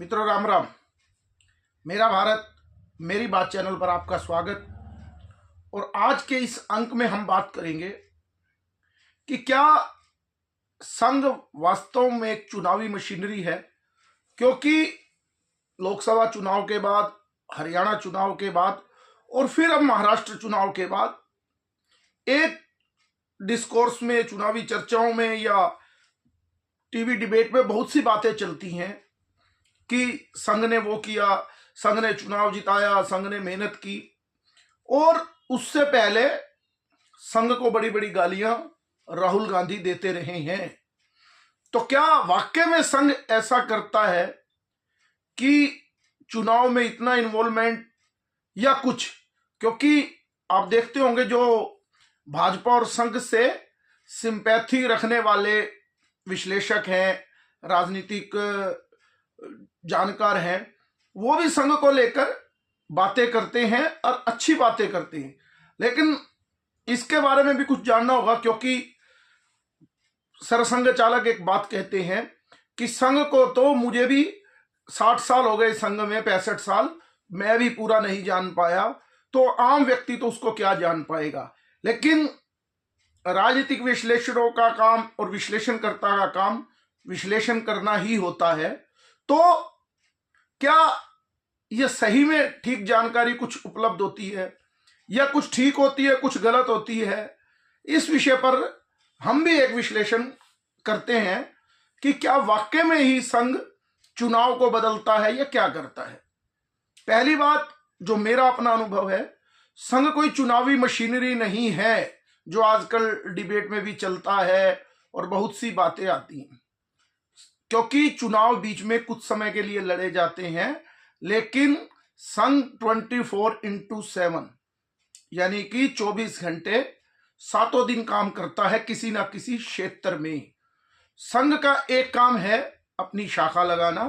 मित्रों, राम राम। मेरा भारत मेरी बात चैनल पर आपका स्वागत। और आज के इस अंक में हम बात करेंगे कि क्या संघ वास्तव में एक चुनावी मशीनरी है, क्योंकि लोकसभा चुनाव के बाद, हरियाणा चुनाव के बाद और फिर अब महाराष्ट्र चुनाव के बाद एक डिस्कोर्स में, चुनावी चर्चाओं में या टीवी डिबेट में बहुत सी बातें चलती हैं कि संघ ने वो किया, संघ ने चुनाव जिताया, संघ ने मेहनत की। और उससे पहले संघ को बड़ी बड़ी गालियां राहुल गांधी देते रहे हैं। तो क्या वाकई में संघ ऐसा करता है कि चुनाव में इतना इन्वॉल्वमेंट या कुछ? क्योंकि आप देखते होंगे जो भाजपा और संघ से सिंपैथी रखने वाले विश्लेषक हैं, राजनीतिक जानकार हैं, वो भी संघ को लेकर बातें करते हैं और अच्छी बातें करते हैं। लेकिन इसके बारे में भी कुछ जानना होगा, क्योंकि सरसंघ चालक एक बात कहते हैं कि संघ को तो मुझे भी 60 साल हो गए संघ में, 65 साल, मैं भी पूरा नहीं जान पाया, तो आम व्यक्ति तो उसको क्या जान पाएगा। लेकिन राजनीतिक विश्लेषकों का काम और विश्लेषणकर्ता का काम विश्लेषण करना ही होता है। तो क्या यह सही में ठीक जानकारी कुछ उपलब्ध होती है, या कुछ ठीक होती है, कुछ गलत होती है? इस विषय पर हम भी एक विश्लेषण करते हैं कि क्या वाकई में ही संघ चुनाव को बदलता है या क्या करता है। पहली बात, जो मेरा अपना अनुभव है, संघ कोई चुनावी मशीनरी नहीं है जो आजकल डिबेट में भी चलता है और बहुत सी बातें आती हैं। क्योंकि चुनाव बीच में कुछ समय के लिए लड़े जाते हैं, लेकिन संघ 24x7 यानी कि 24 घंटे 7 दिन काम करता है किसी ना किसी क्षेत्र में। संघ का एक काम है अपनी शाखा लगाना,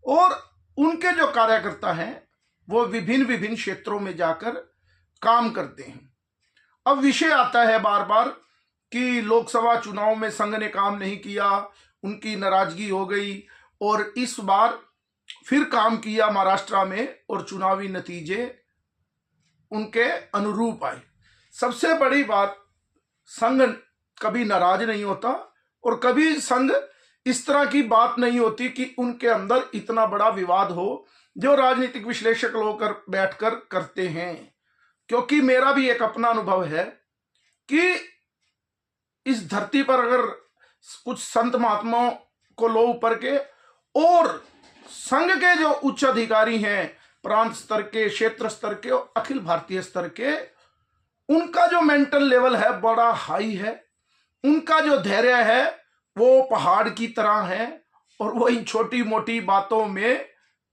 और उनके जो कार्यकर्ता हैं वो विभिन्न विभिन्न क्षेत्रों में जाकर काम करते हैं। अब विषय आता है बार बार कि लोकसभा चुनाव में संघ ने काम नहीं किया, उनकी नाराजगी हो गई, और इस बार फिर काम किया महाराष्ट्र में और चुनावी नतीजे उनके अनुरूप आए। सबसे बड़ी बात, संघ कभी नाराज नहीं होता और कभी संघ इस तरह की बात नहीं होती कि उनके अंदर इतना बड़ा विवाद हो जो राजनीतिक विश्लेषक लोग बैठकर करते हैं। क्योंकि मेरा भी एक अपना अनुभव है कि इस धरती पर अगर कुछ संत महात्माओं को लो ऊपर के, और संघ के जो उच्च अधिकारी हैं, प्रांत स्तर के, क्षेत्र स्तर के और अखिल भारतीय स्तर के, उनका जो मेंटल लेवल है बड़ा हाई है, उनका जो धैर्य है वो पहाड़ की तरह है, और वो इन छोटी मोटी बातों में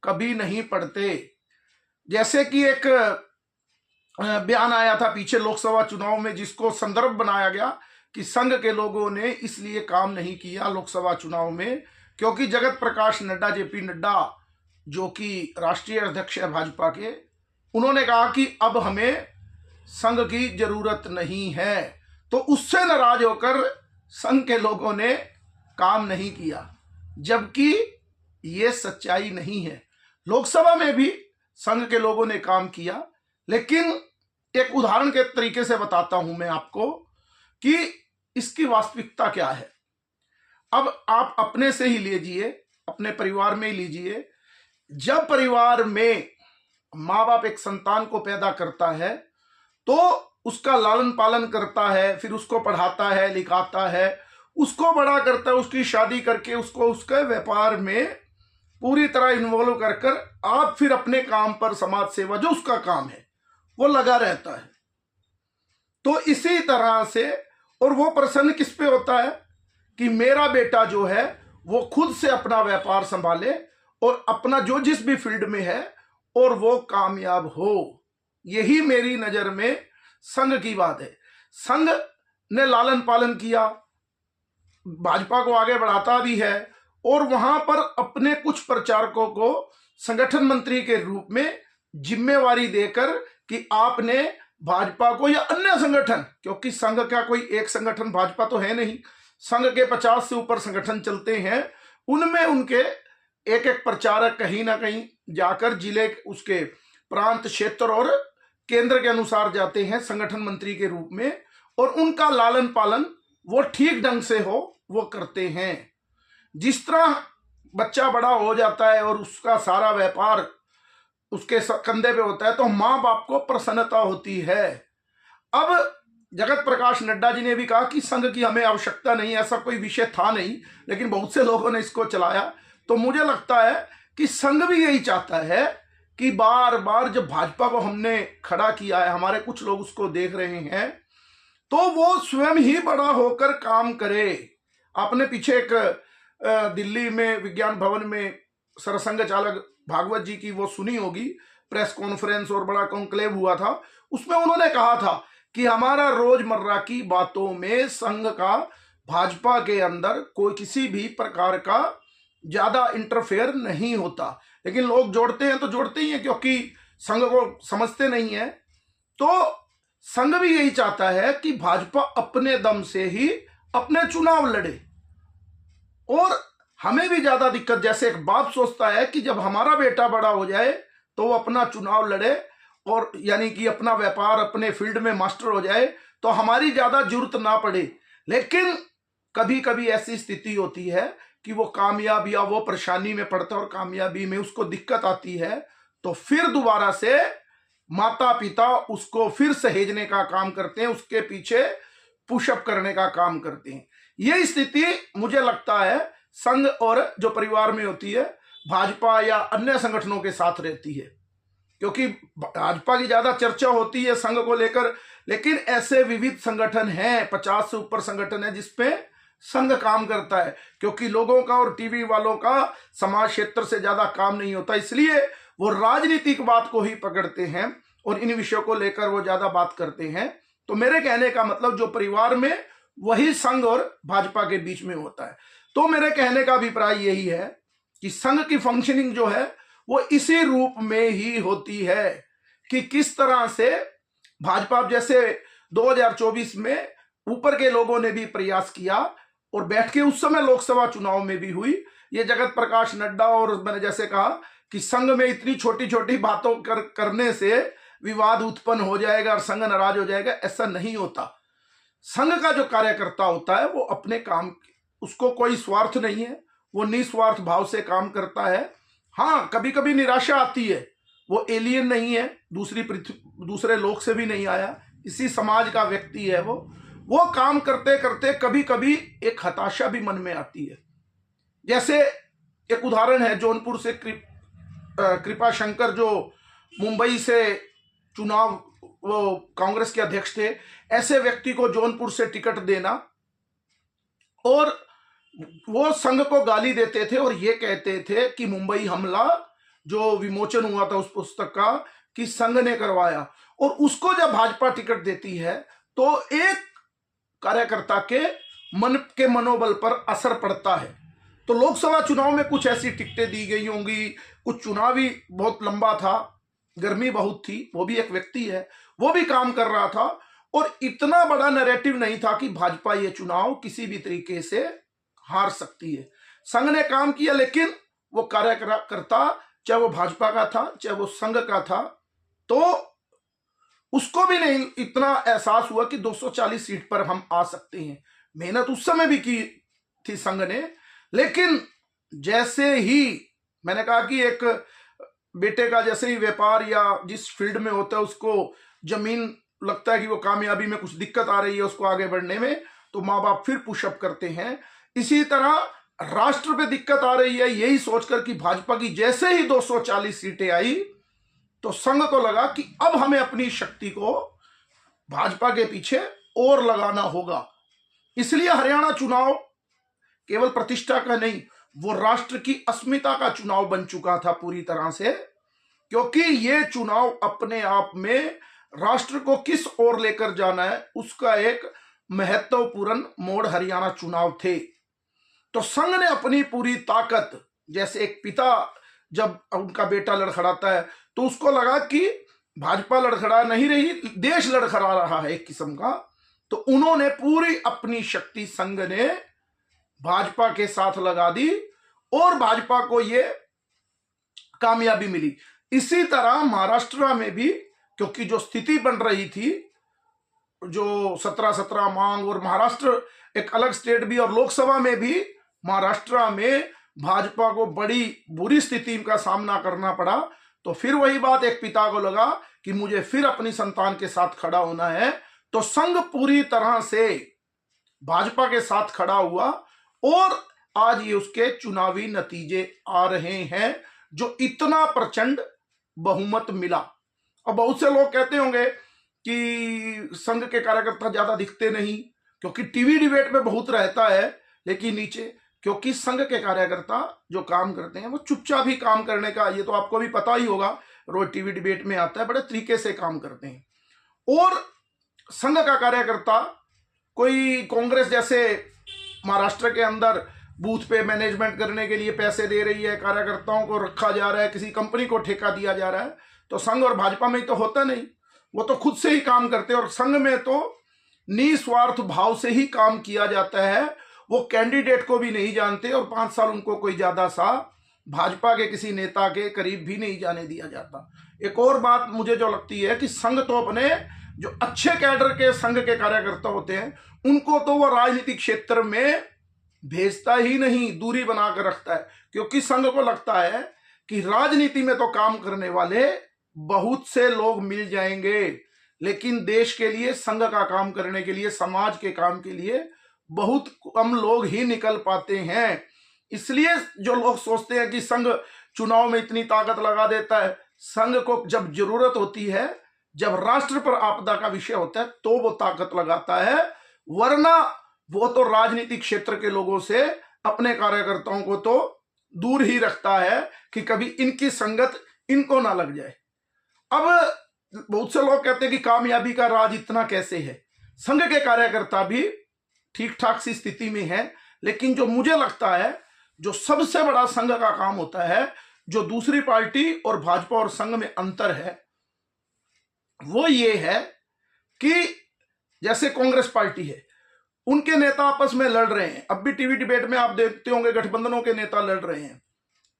कभी नहीं पड़ते। जैसे कि एक बयान आया था पीछे लोकसभा चुनाव में, जिसको संदर्भ बनाया गया कि संघ के लोगों ने इसलिए काम नहीं किया लोकसभा चुनाव में क्योंकि जगत प्रकाश नड्डा, जेपी नड्डा, जो कि राष्ट्रीय अध्यक्ष है भाजपा के, उन्होंने कहा कि अब हमें संघ की जरूरत नहीं है। तो उससे नाराज होकर संघ के लोगों ने काम नहीं किया, जबकि ये सच्चाई नहीं है। लोकसभा में भी संघ के लोगों ने काम किया, लेकिन एक उदाहरण के तरीके से बताता हूं मैं आपको कि इसकी वास्तविकता क्या है। अब आप अपने से ही लीजिए, अपने परिवार में ही लीजिए। जब परिवार में माँ बाप एक संतान को पैदा करता है तो उसका लालन पालन करता है, फिर उसको पढ़ाता है, लिखाता है, उसको बड़ा करता है, उसकी शादी करके उसको उसके व्यापार में पूरी तरह इन्वॉल्व कर कर आप फिर अपने काम पर, समाज सेवा जो उसका काम है, वो लगा रहता है। तो इसी तरह से, और वो प्रसन्न किस पे होता है कि मेरा बेटा जो है वो खुद से अपना व्यापार संभाले और अपना जो जिस भी फील्ड में है और वो कामयाब हो। यही मेरी नजर में संघ की बात है। संघ ने लालन पालन किया, भाजपा को आगे बढ़ाता भी है, और वहां पर अपने कुछ प्रचारकों को संगठन मंत्री के रूप में जिम्मेवारी देकर कि आपने भाजपा को या अन्य संगठन, क्योंकि संघ का कोई एक संगठन भाजपा तो है नहीं, संघ के 50 से ऊपर संगठन चलते हैं, उनमें उनके एक एक प्रचारक कहीं ना कहीं जाकर जिले उसके प्रांत क्षेत्र और केंद्र के अनुसार जाते हैं संगठन मंत्री के रूप में, और उनका लालन पालन वो ठीक ढंग से हो वो करते हैं। जिस तरह बच्चा बड़ा हो जाता है और उसका सारा व्यापार उसके कंधे पे होता है तो माँ बाप को प्रसन्नता होती है। अब जगत प्रकाश नड्डा जी ने भी कहा कि संघ की हमें आवश्यकता नहीं, ऐसा कोई विषय था नहीं, लेकिन बहुत से लोगों ने इसको चलाया। तो मुझे लगता है कि संघ भी यही चाहता है कि बार बार जब भाजपा को हमने खड़ा किया है, हमारे कुछ लोग उसको देख रहे हैं, तो वो स्वयं ही बड़ा होकर काम करे। आपने पीछे एक दिल्ली में विज्ञान भवन में सरसंघ चालक भागवत जी की वो सुनी होगी प्रेस कॉन्फ्रेंस, और बड़ा कॉन्क्लेव हुआ था। उसमें उन्होंने कहा था कि हमारा रोजमर्रा की बातों में संघ का भाजपा के अंदर कोई किसी भी प्रकार का ज्यादा इंटरफेयर नहीं होता। लेकिन लोग जोड़ते हैं तो जोड़ते ही हैं, क्योंकि संघ को समझते नहीं है। तो संघ भी यही चाहता है कि भाजपा अपने दम से ही अपने चुनाव लड़े, और हमें भी ज्यादा दिक्कत, जैसे एक बाप सोचता है कि जब हमारा बेटा बड़ा हो जाए तो वो अपना चुनाव लड़े, और यानी कि अपना व्यापार अपने फील्ड में मास्टर हो जाए तो हमारी ज्यादा जरूरत ना पड़े। लेकिन कभी कभी ऐसी स्थिति होती है कि वो कामयाब या वो परेशानी में पड़ता है और कामयाबी में उसको दिक्कत आती है, तो फिर दोबारा से माता पिता उसको फिर सहेजने का काम करते हैं, उसके पीछे पुशअप करने का काम करते हैं। ये स्थिति मुझे लगता है संघ और जो परिवार में होती है भाजपा या अन्य संगठनों के साथ रहती है, क्योंकि भाजपा की ज्यादा चर्चा होती है संघ को लेकर, लेकिन ऐसे विविध संगठन हैं, 50 से ऊपर संगठन है जिसपे संघ काम करता है, क्योंकि लोगों का और टीवी वालों का समाज क्षेत्र से ज्यादा काम नहीं होता, इसलिए वो राजनीतिक बात को ही पकड़ते हैं और इन विषयों को लेकर वो ज्यादा बात करते हैं। तो मेरे कहने का मतलब जो परिवार में वही संघ और भाजपा के बीच में होता है। तो मेरे कहने का अभिप्राय यही है कि संघ की फंक्शनिंग जो है वो इसी रूप में ही होती है कि किस तरह से भाजपा, जैसे 2024 में ऊपर के लोगों ने भी प्रयास किया और बैठ के उस समय लोकसभा चुनाव में भी हुई, ये जगत प्रकाश नड्डा, और मैंने जैसे कहा कि संघ में इतनी छोटी छोटी बातों करने से विवाद उत्पन्न हो जाएगा और संघ नाराज हो जाएगा, ऐसा नहीं होता। संघ का जो कार्यकर्ता होता है वो अपने काम, उसको कोई स्वार्थ नहीं है, वो निस्वार्थ भाव से काम करता है। हाँ, कभी कभी निराशा आती है, वो एलियन नहीं है, दूसरे लोक से भी नहीं आया, इसी समाज का व्यक्ति है। वो काम करते करते कभी कभी एक हताशा भी मन में आती है। जैसे एक उदाहरण है जौनपुर से कृपा शंकर, जो मुंबई से चुनाव वो कांग्रेस के अध्यक्ष थे, ऐसे व्यक्ति को जौनपुर से टिकट देना, और वो संघ को गाली देते थे और ये कहते थे कि मुंबई हमला जो विमोचन हुआ था उस पुस्तक का कि संघ ने करवाया, और उसको जब भाजपा टिकट देती है तो एक कार्यकर्ता के मनोबल पर असर पड़ता है। तो लोकसभा चुनाव में कुछ ऐसी टिकटें दी गई होंगी, कुछ चुनावी बहुत लंबा था, गर्मी बहुत थी, वो भी एक व्यक्ति है, वो भी काम कर रहा था, और इतना बड़ा नैरेटिव नहीं था कि भाजपा ये चुनाव किसी भी तरीके से हार सकती है। संघ ने काम किया, लेकिन वो कार्यकर्ता चाहे वो भाजपा का था चाहे वो संघ का था, तो उसको भी नहीं इतना एहसास हुआ कि 240 सीट पर हम आ सकते हैं। मेहनत उस समय भी की थी संघ ने, लेकिन जैसे ही मैंने कहा कि एक बेटे का जैसे ही व्यापार या जिस फील्ड में होता है उसको जमीन लगता है कि वो कामयाबी में कुछ दिक्कत आ रही है उसको आगे बढ़ने में, तो माँ बाप फिर पुशअप करते हैं। इसी तरह राष्ट्र पे दिक्कत आ रही है, यही सोचकर कि भाजपा की जैसे ही 240 सीटें आई तो संघ को लगा कि अब हमें अपनी शक्ति को भाजपा के पीछे और लगाना होगा। इसलिए हरियाणा चुनाव केवल प्रतिष्ठा का नहीं, वो राष्ट्र की अस्मिता का चुनाव बन चुका था पूरी तरह से, क्योंकि ये चुनाव अपने आप में राष्ट्र को किस ओर लेकर जाना है उसका एक महत्वपूर्ण मोड़ हरियाणा चुनाव थे। तो संघ ने अपनी पूरी ताकत, जैसे एक पिता जब उनका बेटा लड़खड़ाता है तो उसको लगा कि भाजपा लड़खड़ा नहीं रही, देश लड़खड़ा रहा है एक किस्म का, तो उन्होंने पूरी अपनी शक्ति संघ ने भाजपा के साथ लगा दी और भाजपा को ये कामयाबी मिली। इसी तरह महाराष्ट्र में भी, क्योंकि जो स्थिति बन रही थी, जो 17-17 मांग, और महाराष्ट्र एक अलग स्टेट भी, और लोकसभा में भी महाराष्ट्र में भाजपा को बड़ी बुरी स्थिति का सामना करना पड़ा। तो फिर वही बात, एक पिता को लगा कि मुझे फिर अपनी संतान के साथ खड़ा होना है, तो संघ पूरी तरह से भाजपा के साथ खड़ा हुआ, और आज ये उसके चुनावी नतीजे आ रहे हैं, जो इतना प्रचंड बहुमत मिला। अब बहुत से लोग कहते होंगे कि संघ के कार्यकर्ता ज्यादा दिखते नहीं, क्योंकि टीवी डिबेट में बहुत रहता है, लेकिन नीचे, क्योंकि संघ के कार्यकर्ता जो काम करते हैं वो चुपचाप ही काम करने का, ये तो आपको भी पता ही होगा, रोज टीवी डिबेट में आता है, बड़े तरीके से काम करते हैं। और संघ का कार्यकर्ता कोई कांग्रेस जैसे महाराष्ट्र के अंदर बूथ पे मैनेजमेंट करने के लिए पैसे दे रही है, कार्यकर्ताओं को रखा जा रहा है, किसी कंपनी को ठेका दिया जा रहा है, तो संघ और भाजपा में तो होता नहीं, वो तो खुद से ही काम करते हैं। और संघ में तो निस्वार्थ भाव से ही काम किया जाता है, वो कैंडिडेट को भी नहीं जानते, और 5 साल उनको कोई ज्यादा सा भाजपा के किसी नेता के करीब भी नहीं जाने दिया जाता। एक और बात मुझे जो लगती है कि संघ तो अपने जो अच्छे कैडर के संघ के कार्यकर्ता होते हैं, उनको तो वो राजनीतिक क्षेत्र में भेजता ही नहीं, दूरी बनाकर रखता है, क्योंकि संघ को लगता है कि राजनीति में तो काम करने वाले बहुत से लोग मिल जाएंगे, लेकिन देश के लिए, संघ का काम करने के लिए, समाज के काम के लिए बहुत कम लोग ही निकल पाते हैं। इसलिए जो लोग सोचते हैं कि संघ चुनाव में इतनी ताकत लगा देता है, संघ को जब जरूरत होती है, जब राष्ट्र पर आपदा का विषय होता है, तो वो ताकत लगाता है, वरना वो तो राजनीतिक क्षेत्र के लोगों से अपने कार्यकर्ताओं को तो दूर ही रखता है कि कभी इनकी संगत इनको ना लग जाए। अब बहुत से लोग कहते हैं कि कामयाबी का राज इतना कैसे है। संघ के कार्यकर्ता भी ठीक ठाक सी स्थिति में है, लेकिन जो मुझे लगता है जो सबसे बड़ा संघ का काम होता है, जो दूसरी पार्टी और भाजपा और संघ में अंतर है, वो ये है कि जैसे कांग्रेस पार्टी है, उनके नेता आपस में लड़ रहे हैं। अब भी टीवी डिबेट में आप देखते होंगे गठबंधनों के नेता लड़ रहे हैं,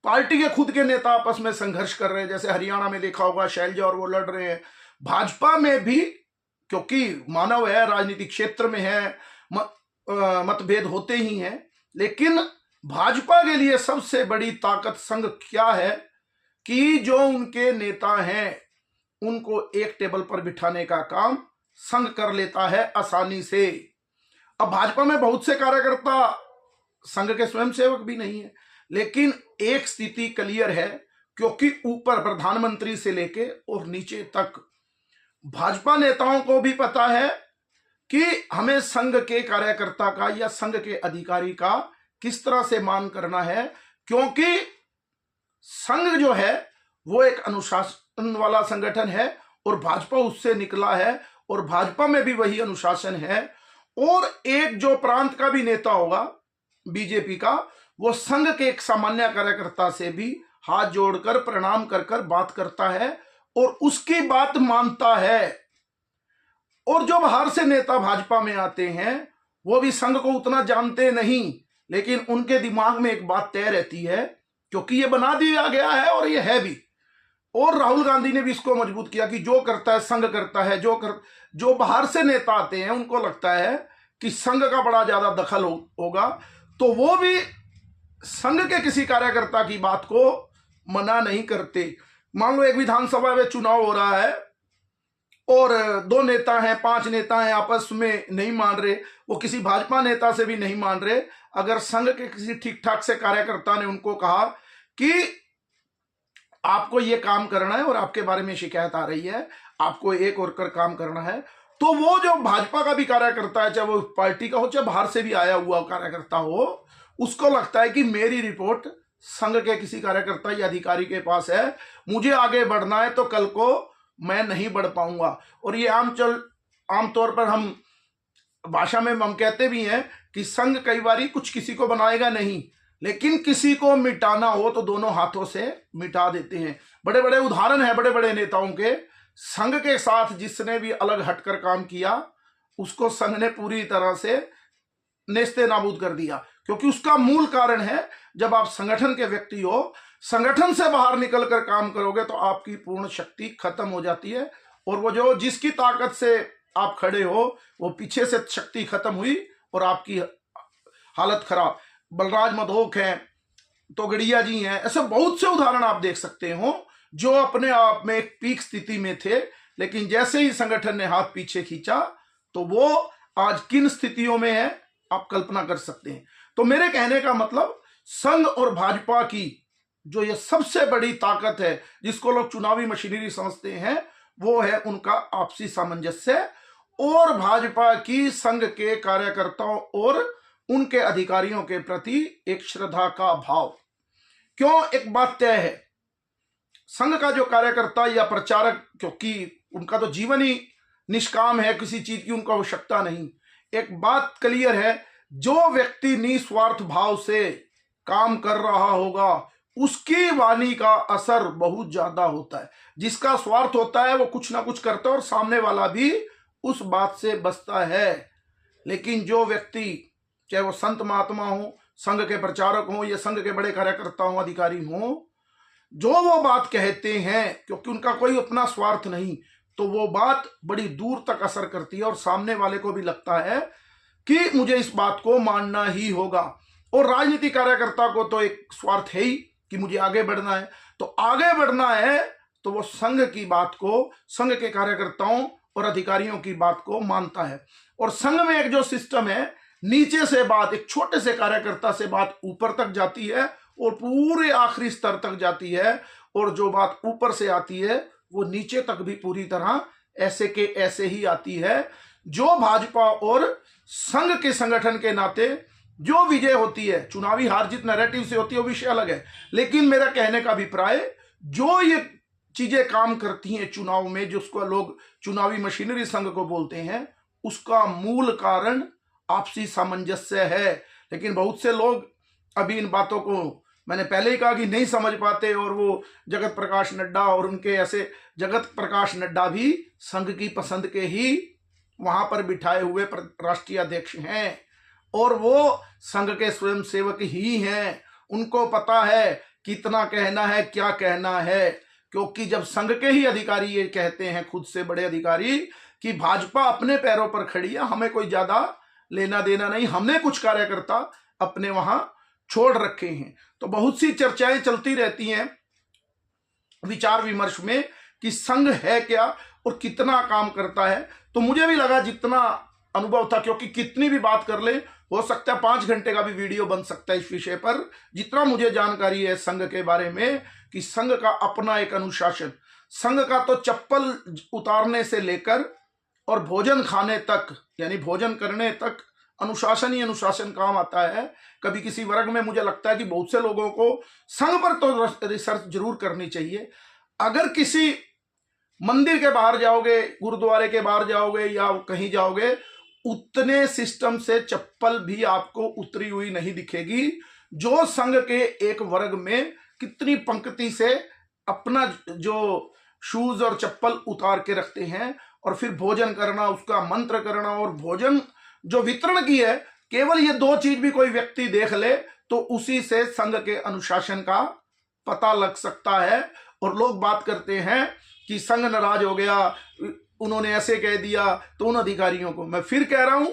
पार्टी के खुद के नेता आपस में संघर्ष कर रहे हैं, जैसे हरियाणा में देखा होगा शैलजा और वो लड़ रहे हैं। भाजपा में भी, क्योंकि मानव है, राजनीतिक क्षेत्र में है, मतभेद होते ही हैं, लेकिन भाजपा के लिए सबसे बड़ी ताकत संघ क्या है कि जो उनके नेता हैं उनको एक टेबल पर बिठाने का काम संघ कर लेता है आसानी से। अब भाजपा में बहुत से कार्यकर्ता संघ के स्वयंसेवक भी नहीं है, लेकिन एक स्थिति क्लियर है, क्योंकि ऊपर प्रधानमंत्री से लेके और नीचे तक भाजपा नेताओं को भी पता है कि हमें संघ के कार्यकर्ता का या संघ के अधिकारी का किस तरह से मान करना है, क्योंकि संघ जो है वो एक अनुशासन वाला संगठन है और भाजपा उससे निकला है, और भाजपा में भी वही अनुशासन है। और एक जो प्रांत का भी नेता होगा बीजेपी का, वो संघ के एक सामान्य कार्यकर्ता से भी हाथ जोड़कर प्रणाम कर कर बात करता है और उसकी बात मानता है। और जो बाहर से नेता भाजपा में आते हैं वो भी संघ को उतना जानते नहीं, लेकिन उनके दिमाग में एक बात तय रहती है, क्योंकि ये बना दिया गया है और ये है भी। और राहुल गांधी ने भी इसको मजबूत किया कि जो करता है संघ करता है। जो बाहर से नेता आते हैं उनको लगता है कि संघ का बड़ा ज्यादा दखल होगा, तो वो भी संघ के किसी कार्यकर्ता की बात को मना नहीं करते। मान लो एक विधानसभा में चुनाव हो रहा है और 2 नेता हैं, 5 नेता हैं, आपस में नहीं मान रहे, वो किसी भाजपा नेता से भी नहीं मान रहे। अगर संघ के किसी ठीक ठाक से कार्यकर्ता ने उनको कहा कि आपको ये काम करना है और आपके बारे में शिकायत आ रही है, आपको एक और कर काम करना है, तो वो जो भाजपा का भी कार्यकर्ता है, चाहे वो पार्टी का हो चाहे बाहर से भी आया हुआ कार्यकर्ता हो, उसको लगता है कि मेरी रिपोर्ट संघ के किसी कार्यकर्ता या अधिकारी के पास है, मुझे आगे बढ़ना है, तो कल को मैं नहीं बढ़ पाऊंगा। और ये आमतौर पर हम भाषा में हम कहते भी हैं कि संघ कई बार कुछ किसी को बनाएगा नहीं, लेकिन किसी को मिटाना हो तो दोनों हाथों से मिटा देते हैं। बड़े बड़े उदाहरण हैं बड़े बड़े नेताओं के। संघ के साथ जिसने भी अलग हटकर काम किया उसको संघ ने पूरी तरह से नेस्ते नाबूद कर दिया, क्योंकि उसका मूल कारण है, जब आप संगठन के व्यक्ति हो, संगठन से बाहर निकलकर काम करोगे तो आपकी पूर्ण शक्ति खत्म हो जाती है, और वो जो जिसकी ताकत से आप खड़े हो वो पीछे से शक्ति खत्म हुई और आपकी हालत खराब। बलराज मधोक हैं, तोगड़िया जी हैं, ऐसे बहुत से उदाहरण आप देख सकते हो जो अपने आप में एक पीक स्थिति में थे, लेकिन जैसे ही संगठन ने हाथ पीछे खींचा तो वो आज किन स्थितियों में है आप कल्पना कर सकते हैं। तो मेरे कहने का मतलब, संघ और भाजपा की जो ये सबसे बड़ी ताकत है, जिसको लोग चुनावी मशीनरी समझते हैं, वो है उनका आपसी सामंजस्य और भाजपा की संघ के कार्यकर्ताओं और उनके अधिकारियों के प्रति एक श्रद्धा का भाव। क्यों, एक बात तय है, संघ का जो कार्यकर्ता या प्रचारक, क्योंकि उनका तो जीवन ही निष्काम है, किसी चीज की उनको आवश्यकता नहीं। एक बात क्लियर है, जो व्यक्ति निस्वार्थ भाव से काम कर रहा होगा उसकी वाणी का असर बहुत ज्यादा होता है। जिसका स्वार्थ होता है वो कुछ ना कुछ करता है और सामने वाला भी उस बात से बचता है। लेकिन जो व्यक्ति, चाहे वो संत महात्मा हो, संघ के प्रचारक हो या संघ के बड़े कार्यकर्ता हो, अधिकारी हो, जो वो बात कहते हैं क्योंकि उनका कोई अपना स्वार्थ नहीं, तो वो बात बड़ी दूर तक असर करती है और सामने वाले को भी लगता है कि मुझे इस बात को मानना ही होगा। और राजनीतिक कार्यकर्ता को तो एक स्वार्थ है ही कि मुझे आगे बढ़ना है, तो आगे बढ़ना है तो वो संघ की बात को, संघ के कार्यकर्ताओं और अधिकारियों की बात को मानता है। और संघ में एक जो सिस्टम है, नीचे से बात, एक छोटे से कार्यकर्ता से बात ऊपर तक जाती है और पूरे आखिरी स्तर तक जाती है, और जो बात ऊपर से आती है वो नीचे तक भी पूरी तरह ऐसे के ऐसे ही आती है। जो भाजपा और संघ के संगठन के नाते जो विजय होती है, चुनावी हार जीत नैरेटिव से होती है वो विषय अलग है, लेकिन मेरा कहने का अभिप्राय, जो ये चीजें काम करती हैं चुनाव में, जिसको लोग चुनावी मशीनरी संघ को बोलते हैं, उसका मूल कारण आपसी सामंजस्य है। लेकिन बहुत से लोग अभी इन बातों को, मैंने पहले ही कहा कि नहीं समझ पाते, और वो जगत प्रकाश नड्डा और उनके ऐसे, जगत प्रकाश नड्डा भी संघ की पसंद के ही वहां पर बिठाए हुए राष्ट्रीय अध्यक्ष हैं, और वो संघ के स्वयंसेवक ही हैं। उनको पता है कितना कहना है, क्या कहना है, क्योंकि जब संघ के ही अधिकारी ये कहते हैं, खुद से बड़े अधिकारी, कि भाजपा अपने पैरों पर खड़ी है, हमें कोई ज्यादा लेना देना नहीं, हमने कुछ कार्यकर्ता अपने वहां छोड़ रखे हैं, तो बहुत सी चर्चाएं चलती रहती हैं विचार विमर्श में कि संघ है क्या और कितना काम करता है। तो मुझे भी लगा, जितना अनुभव था, क्योंकि कितनी भी बात कर ले, हो सकता है 5 घंटे का भी वीडियो बन सकता है इस विषय पर, जितना मुझे जानकारी है संघ के बारे में, कि संघ का अपना एक अनुशासन, संघ का तो चप्पल उतारने से लेकर और भोजन खाने तक, यानी भोजन करने तक अनुशासन ही अनुशासन काम आता है। कभी किसी वर्ग में मुझे लगता है कि बहुत से लोगों को संघ पर तो रिसर्च जरूर करनी चाहिए। अगर किसी मंदिर के बाहर जाओगे, गुरुद्वारे के बाहर जाओगे या कहीं जाओगे, उतने सिस्टम से चप्पल भी आपको उतरी हुई नहीं दिखेगी, जो संघ के एक वर्ग में कितनी पंक्ति से अपना जो शूज और चप्पल उतार के रखते हैं, और फिर भोजन करना, उसका मंत्र करना, और भोजन जो वितरण की है, केवल ये 2 चीज भी कोई व्यक्ति देख ले तो उसी से संघ के अनुशासन का पता लग सकता है। और लोग बात करते हैं कि संघ नाराज हो गया, उन्होंने ऐसे कह दिया, तो उन अधिकारियों को मैं फिर कह रहा हूं,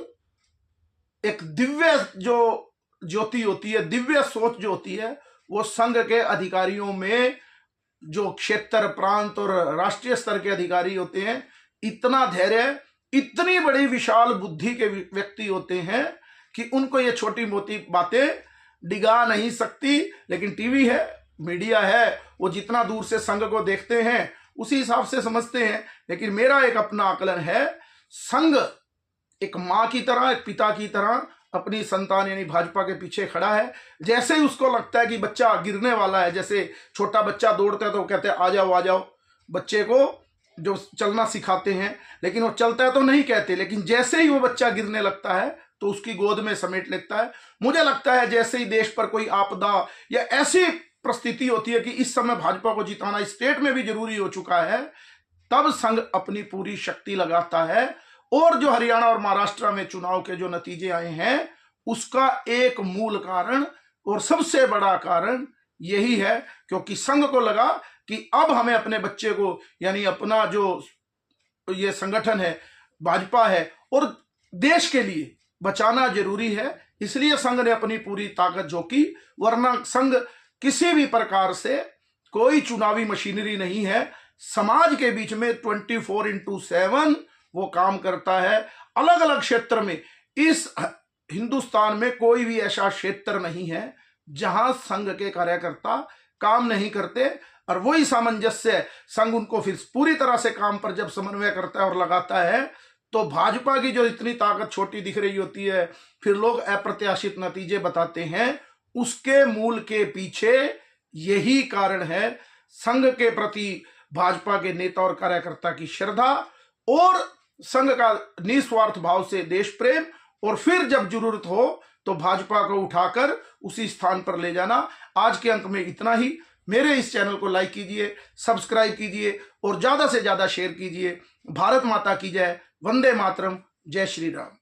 एक दिव्य जो ज्योति होती है, दिव्य सोच जो होती है, वो संघ के अधिकारियों में, जो क्षेत्र, प्रांत और राष्ट्रीय स्तर के अधिकारी होते हैं, इतना धैर्य, इतनी बड़ी विशाल बुद्धि के व्यक्ति होते हैं कि उनको ये छोटी मोटी बातें डिगा नहीं सकती। लेकिन टीवी है, मीडिया है, वो जितना दूर से संघ को देखते हैं उसी हिसाब से समझते हैं। लेकिन मेरा एक अपना आकलन है, संघ एक माँ की तरह, एक पिता की तरह अपनी संतान यानी भाजपा के पीछे खड़ा है। जैसे ही उसको लगता है कि बच्चा गिरने वाला है, जैसे छोटा बच्चा दौड़ता है तो कहते हैं आ जाओ आ जाओ, बच्चे को जो चलना सिखाते हैं, लेकिन वो चलता है तो नहीं कहते, लेकिन जैसे ही वो बच्चा गिरने लगता है तो उसकी गोद में समेट लेता है। मुझे लगता है जैसे ही देश पर कोई आपदा या ऐसी परिस्थिति होती है कि इस समय भाजपा को जिताना स्टेट में भी जरूरी हो चुका है, तब संघ अपनी पूरी शक्ति लगाता है। और जो हरियाणा और महाराष्ट्र में चुनाव के जो नतीजे आए हैं, उसका एक मूल कारण और सबसे बड़ा कारण यही है, क्योंकि संघ को लगा कि अब हमें अपने बच्चे को, यानी अपना जो ये संगठन है भाजपा है और देश के लिए बचाना जरूरी है। इसलिए संघ ने अपनी पूरी ताकत झोंकी, वरना संघ किसी भी प्रकार से कोई चुनावी मशीनरी नहीं है। समाज के बीच में 24/7 वो काम करता है। अलग अलग क्षेत्र में, इस हिंदुस्तान में कोई भी ऐसा क्षेत्र नहीं है जहां संघ के कार्यकर्ता काम नहीं करते। और वही सामंजस्य संघ उनको फिर पूरी तरह से काम पर जब समन्वय करता है और लगाता है, तो भाजपा की जो इतनी ताकत छोटी दिख रही होती है, फिर लोग अप्रत्याशित नतीजे बताते हैं, उसके मूल के पीछे यही कारण है। संघ के प्रति भाजपा के नेता और कार्यकर्ता की श्रद्धा और संघ का निस्वार्थ भाव से देश प्रेम, और फिर जब जरूरत हो तो भाजपा को उठाकर उसी स्थान पर ले जाना। आज के अंक में इतना ही। मेरे इस चैनल को लाइक कीजिए, सब्सक्राइब कीजिए और ज्यादा से ज्यादा शेयर कीजिए। भारत माता की जय। वंदे मातरम। जय श्री राम।